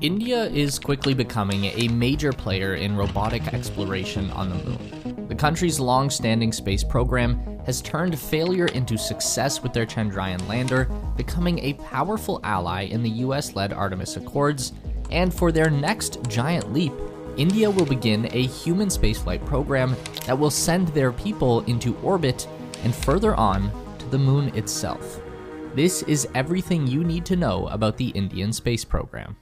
India is quickly becoming a major player in robotic exploration on the moon. The country's long-standing space program has turned failure into success with their Chandrayaan lander, becoming a powerful ally in the US-led Artemis Accords, and for their next giant leap, India will begin a human spaceflight program that will send their people into orbit and further on to the moon itself. This is everything you need to know about the Indian space program.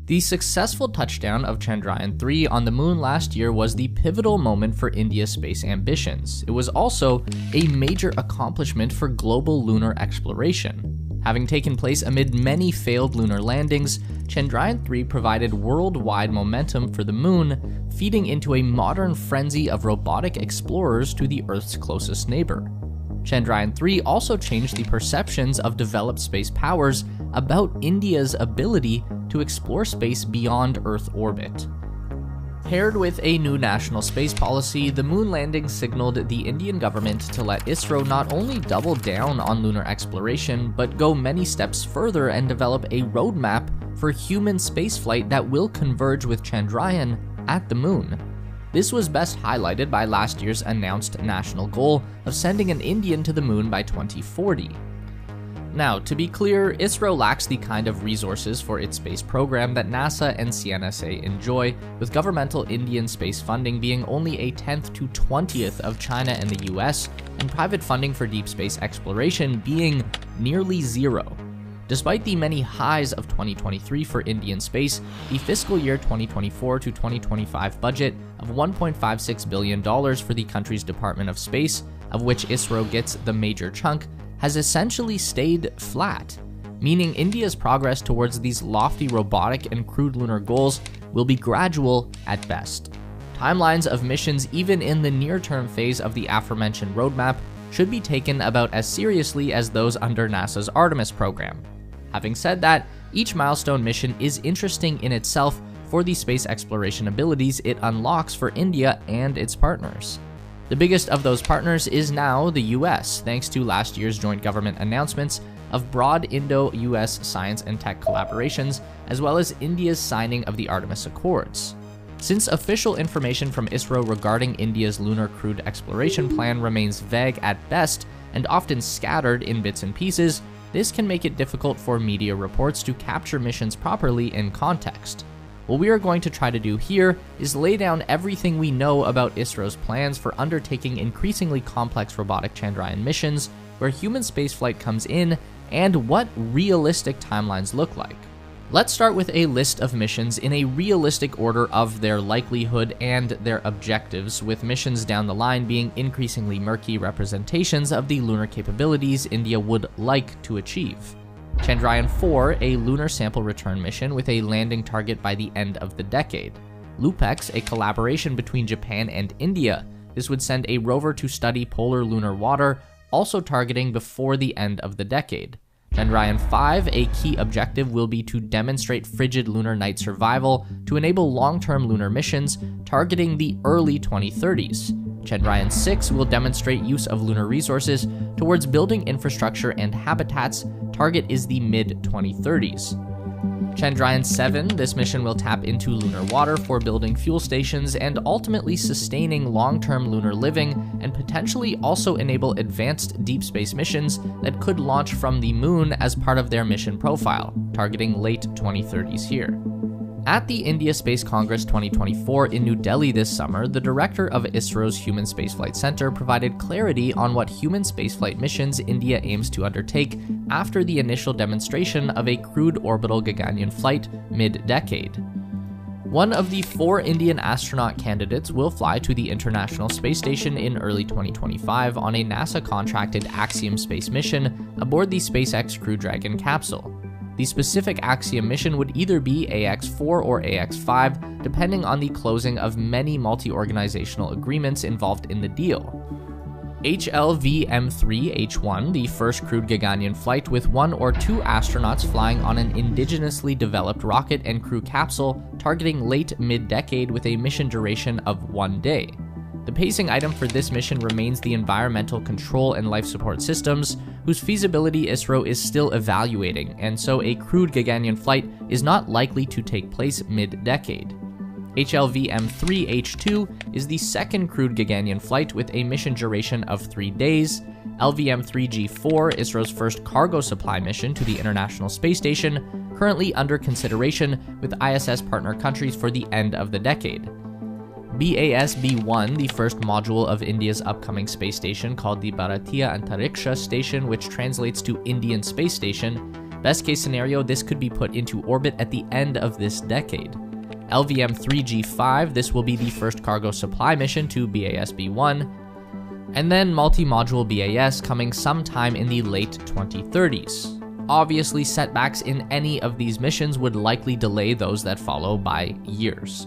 The successful touchdown of Chandrayaan-3 on the moon last year was the pivotal moment for India's space ambitions. It was also a major accomplishment for global lunar exploration. Having taken place amid many failed lunar landings, Chandrayaan-3 provided worldwide momentum for the moon, feeding into a modern frenzy of robotic explorers to the Earth's closest neighbor. Chandrayaan-3 also changed the perceptions of developed space powers about India's ability to explore space beyond Earth orbit. Paired with a new national space policy, the moon landing signaled the Indian government to let ISRO not only double down on lunar exploration, but go many steps further and develop a roadmap for human spaceflight that will converge with Chandrayaan at the moon. This was best highlighted by last year's announced national goal of sending an Indian to the moon by 2040. Now, to be clear, ISRO lacks the kind of resources for its space program that NASA and CNSA enjoy, with governmental Indian space funding being only a 10th to 20th of China and the US, and private funding for deep space exploration being nearly zero. Despite the many highs of 2023 for Indian space, the fiscal year 2024 to 2025 budget of $1.56 billion for the country's Department of Space, of which ISRO gets the major chunk, has essentially stayed flat, meaning India's progress towards these lofty robotic and crewed lunar goals will be gradual at best. Timelines of missions even in the near-term phase of the aforementioned roadmap should be taken about as seriously as those under NASA's Artemis program. Having said that, each milestone mission is interesting in itself for the space exploration abilities it unlocks for India and its partners. The biggest of those partners is now the US, thanks to last year's joint government announcements of broad Indo-US science and tech collaborations, as well as India's signing of the Artemis Accords. Since official information from ISRO regarding India's lunar crewed exploration plan remains vague at best and often scattered in bits and pieces, this can make it difficult for media reports to capture missions properly in context. What we are going to try to do here is lay down everything we know about ISRO's plans for undertaking increasingly complex robotic Chandrayaan missions, where human spaceflight comes in, and what realistic timelines look like. Let's start with a list of missions in a realistic order of their likelihood and their objectives, with missions down the line being increasingly murky representations of the lunar capabilities India would like to achieve. Chandrayaan-4, a lunar sample return mission with a landing target by the end of the decade. LUPEX, a collaboration between Japan and India. This would send a rover to study polar lunar water, also targeting before the end of the decade. Chandrayaan-5, a key objective will be to demonstrate frigid lunar night survival to enable long-term lunar missions, targeting the early 2030s. Chandrayaan-6 will demonstrate use of lunar resources towards building infrastructure and habitats. Target is the mid-2030s. Chandrayaan-7, this mission will tap into lunar water for building fuel stations and ultimately sustaining long-term lunar living, and potentially also enable advanced deep space missions that could launch from the moon as part of their mission profile, targeting late 2030s here. At the India Space Congress 2024 in New Delhi this summer, the director of ISRO's Human Spaceflight Center provided clarity on what human spaceflight missions India aims to undertake after the initial demonstration of a crewed orbital Gaganyaan flight mid-decade. One of the 4 Indian astronaut candidates will fly to the International Space Station in early 2025 on a NASA-contracted Axiom space mission aboard the SpaceX Crew Dragon capsule. The specific Axiom mission would either be AX-4 or AX-5, depending on the closing of many multi-organizational agreements involved in the deal. HLV-M3H1, the first crewed Gaganyaan flight with 1 or 2 astronauts flying on an indigenously developed rocket and crew capsule, targeting late mid-decade with a mission duration of 1 day. The pacing item for this mission remains the environmental control and life support systems, whose feasibility ISRO is still evaluating, and so a crewed Gaganyaan flight is not likely to take place mid-decade. HLV-M3H2 is the second crewed Gaganyaan flight with a mission duration of 3 days. LVM-3G4, ISRO's first cargo supply mission to the International Space Station, currently under consideration with ISS partner countries for the end of the decade. BAS-B1, the first module of India's upcoming space station called the Bharatiya Antariksha Station, which translates to Indian Space Station. Best case scenario, this could be put into orbit at the end of this decade. LVM-3G5, this will be the first cargo supply mission to BAS-B1. And then multi-module BAS coming sometime in the late 2030s. Obviously, setbacks in any of these missions would likely delay those that follow by years.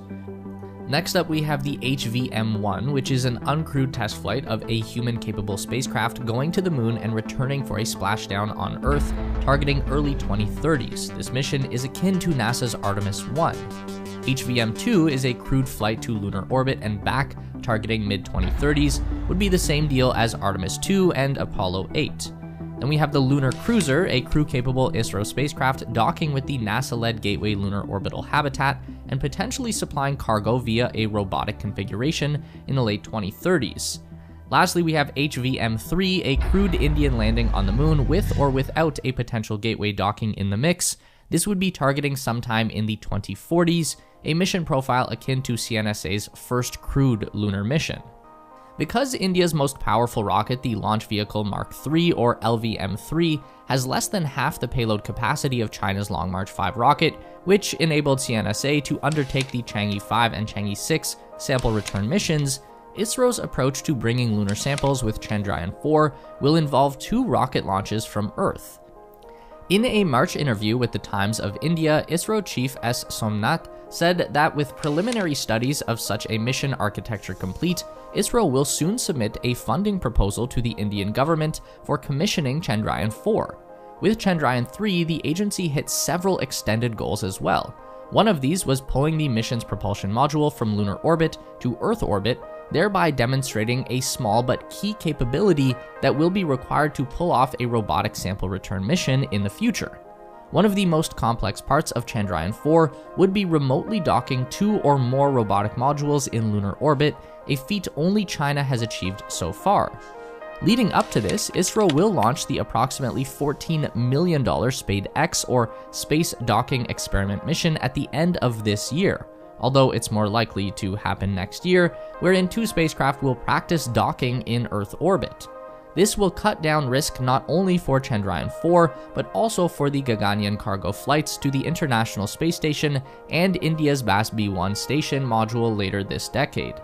Next up, we have the HVM-1, which is an uncrewed test flight of a human-capable spacecraft going to the moon and returning for a splashdown on Earth, targeting early 2030s. This mission is akin to NASA's Artemis 1. HVM-2 is a crewed flight to lunar orbit and back, targeting mid-2030s, would be the same deal as Artemis 2 and Apollo 8. Then we have the Lunar Cruiser, a crew-capable ISRO spacecraft docking with the NASA-led Gateway Lunar Orbital Habitat and potentially supplying cargo via a robotic configuration in the late 2030s. Lastly, we have HVM-3, a crewed Indian landing on the moon with or without a potential Gateway docking in the mix. This would be targeting sometime in the 2040s, a mission profile akin to CNSA's first crewed lunar mission. Because India's most powerful rocket, the Launch Vehicle Mark III, or LVM-3, has less than half the payload capacity of China's Long March 5 rocket, which enabled CNSA to undertake the Chang'e 5 and Chang'e 6 sample return missions, ISRO's approach to bringing lunar samples with Chandrayaan-4 will involve 2 rocket launches from Earth. In a March interview with the Times of India, ISRO chief S. Somnath said that with preliminary studies of such a mission architecture complete, ISRO will soon submit a funding proposal to the Indian government for commissioning Chandrayaan-4. With Chandrayaan-3, the agency hit several extended goals as well. One of these was pulling the mission's propulsion module from lunar orbit to Earth orbit, thereby demonstrating a small but key capability that will be required to pull off a robotic sample return mission in the future. One of the most complex parts of Chandrayaan-4 would be remotely docking 2 or more robotic modules in lunar orbit, a feat only China has achieved so far. Leading up to this, ISRO will launch the approximately $14 million SPADE-X, or Space Docking Experiment mission, at the end of this year, although it's more likely to happen next year, wherein 2 spacecraft will practice docking in Earth orbit. This will cut down risk not only for Chandrayaan-4, but also for the Gaganyaan cargo flights to the International Space Station and India's BAS-B1 station module later this decade.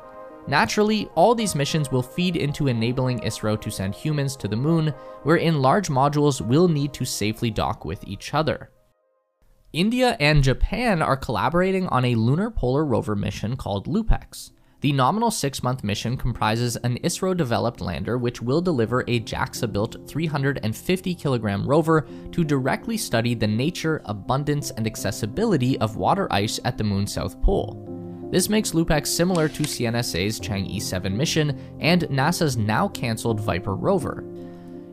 Naturally, all these missions will feed into enabling ISRO to send humans to the moon, wherein large modules will need to safely dock with each other. India and Japan are collaborating on a lunar polar rover mission called LUPEX. The nominal 6-month mission comprises an ISRO-developed lander which will deliver a JAXA-built 350-kilogram rover to directly study the nature, abundance, and accessibility of water ice at the moon's south pole. This makes LUPEX similar to CNSA's Chang'e 7 mission and NASA's now-cancelled Viper rover.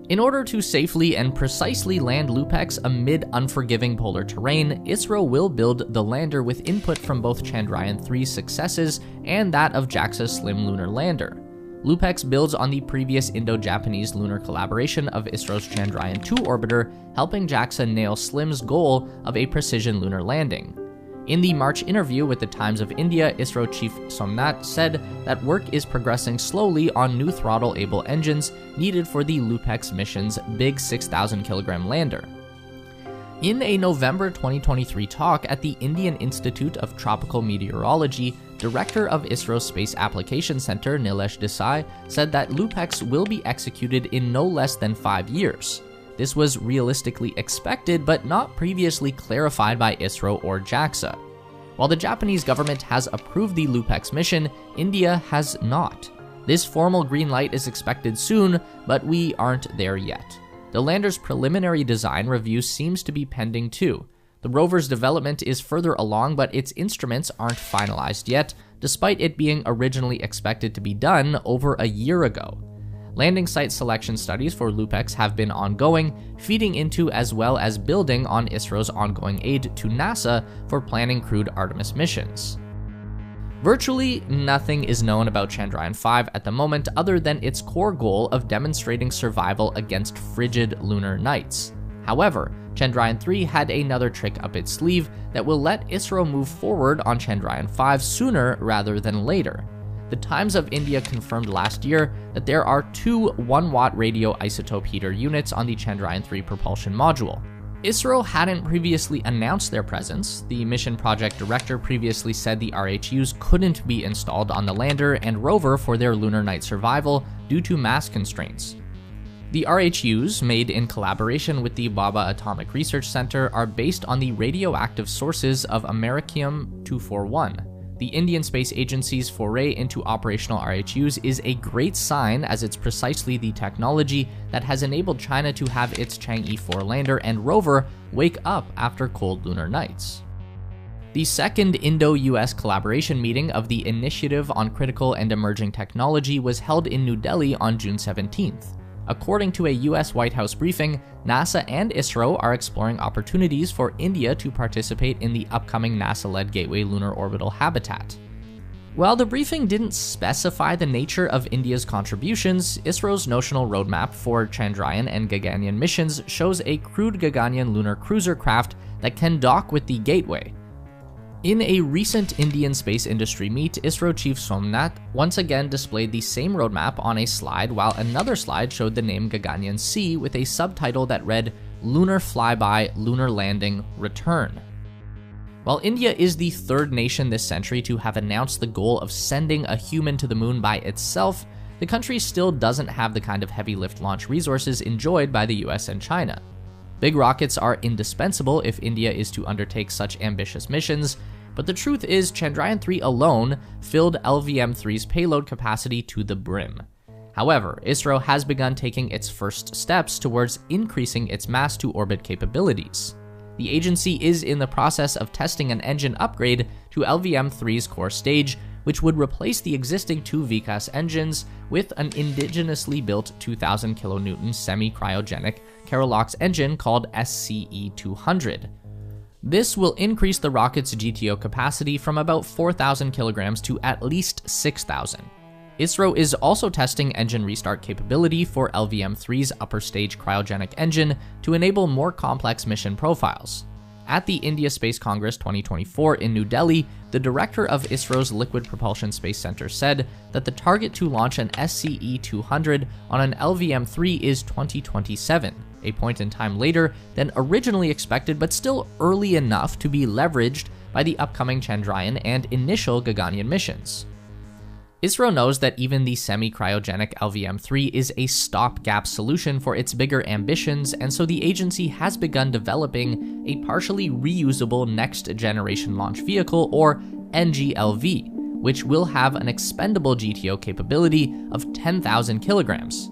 In order to safely and precisely land LUPEX amid unforgiving polar terrain, ISRO will build the lander with input from both Chandrayaan-3's successes and that of JAXA's Slim lunar lander. LUPEX builds on the previous Indo-Japanese lunar collaboration of ISRO's Chandrayaan-2 orbiter, helping JAXA nail Slim's goal of a precision lunar landing. In the March interview with the Times of India, ISRO chief Somnath said that work is progressing slowly on new throttle-able engines needed for the LUPEX mission's big 6,000-kilogram lander. In a November 2023 talk at the Indian Institute of Tropical Meteorology, Director of ISRO's Space Application Center Nilesh Desai said that LUPEX will be executed in no less than 5 years. This was realistically expected, but not previously clarified by ISRO or JAXA. While the Japanese government has approved the LUPEX mission, India has not. This formal green light is expected soon, but we aren't there yet. The lander's preliminary design review seems to be pending too. The rover's development is further along, but its instruments aren't finalized yet, despite it being originally expected to be done over a year ago. Landing site selection studies for LUPEX have been ongoing, feeding into as well as building on ISRO's ongoing aid to NASA for planning crewed Artemis missions. Virtually nothing is known about Chandrayaan-5 at the moment other than its core goal of demonstrating survival against frigid lunar nights. However, Chandrayaan-3 had another trick up its sleeve that will let ISRO move forward on Chandrayaan-5 sooner rather than later. The Times of India confirmed last year that there are 2 1-watt radioisotope heater units on the Chandrayaan-3 propulsion module. ISRO hadn't previously announced their presence. The mission project director previously said the RHUs couldn't be installed on the lander and rover for their lunar night survival due to mass constraints. The RHUs, made in collaboration with the Bhabha Atomic Research Center, are based on the radioactive sources of Americium-241. The Indian Space Agency's foray into operational RHUs is a great sign, as it's precisely the technology that has enabled China to have its Chang'e 4 lander and rover wake up after cold lunar nights. The second Indo-US collaboration meeting of the Initiative on Critical and Emerging Technology was held in New Delhi on June 17th. According to a US White House briefing, NASA and ISRO are exploring opportunities for India to participate in the upcoming NASA-led Gateway Lunar Orbital Habitat. While the briefing didn't specify the nature of India's contributions, ISRO's notional roadmap for Chandrayaan and Gaganyaan missions shows a crewed Gaganyaan lunar cruiser craft that can dock with the Gateway. In a recent Indian space industry meet, ISRO Chief Somnath once again displayed the same roadmap on a slide, while another slide showed the name Gaganyaan-C with a subtitle that read, "Lunar Flyby, Lunar Landing, Return." While India is the third nation this century to have announced the goal of sending a human to the moon by itself, the country still doesn't have the kind of heavy lift launch resources enjoyed by the US and China. Big rockets are indispensable if India is to undertake such ambitious missions, but the truth is Chandrayaan-3 alone filled LVM-3's payload capacity to the brim. However, ISRO has begun taking its first steps towards increasing its mass-to-orbit capabilities. The agency is in the process of testing an engine upgrade to LVM-3's core stage, which would replace the existing 2 VCAS engines with an indigenously built 2,000 kilonewton semi-cryogenic Kerolox engine called SCE-200. This will increase the rocket's GTO capacity from about 4,000 kilograms to at least 6,000. ISRO is also testing engine restart capability for LVM-3's upper stage cryogenic engine to enable more complex mission profiles. At the India Space Congress 2024 in New Delhi, the director of ISRO's Liquid Propulsion Space Center said that the target to launch an SCE-200 on an LVM-3 is 2027, a point in time later than originally expected, but still early enough to be leveraged by the upcoming Chandrayaan and initial Gaganyaan missions. ISRO knows that even the semi-cryogenic LVM-3 is a stopgap solution for its bigger ambitions, and so the agency has begun developing a partially reusable next-generation launch vehicle, or NGLV, which will have an expendable GTO capability of 10,000 kilograms.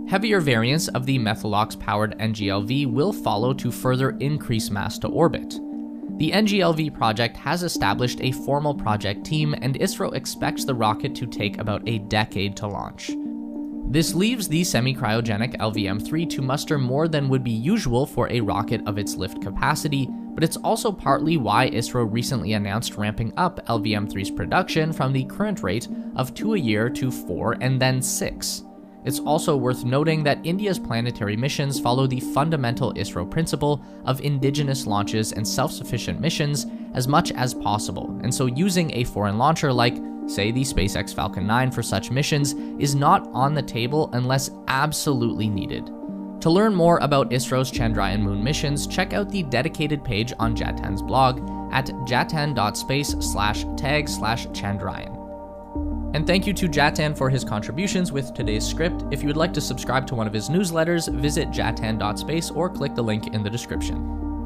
Heavier variants of the Methalox-powered NGLV will follow to further increase mass to orbit. The NGLV project has established a formal project team, and ISRO expects the rocket to take about a decade to launch. This leaves the semi-cryogenic LVM-3 to muster more than would be usual for a rocket of its lift capacity, but it's also partly why ISRO recently announced ramping up LVM-3's production from the current rate of 2 a year to 4 and then 6. It's also worth noting that India's planetary missions follow the fundamental ISRO principle of indigenous launches and self-sufficient missions as much as possible, and so using a foreign launcher like, say, the SpaceX Falcon 9 for such missions is not on the table unless absolutely needed. To learn more about ISRO's Chandrayaan moon missions, check out the dedicated page on JATAN's blog at jatan.space/tag/Chandrayaan. And thank you to Jatan for his contributions with today's script. If you would like to subscribe to one of his newsletters, visit jatan.space or click the link in the description.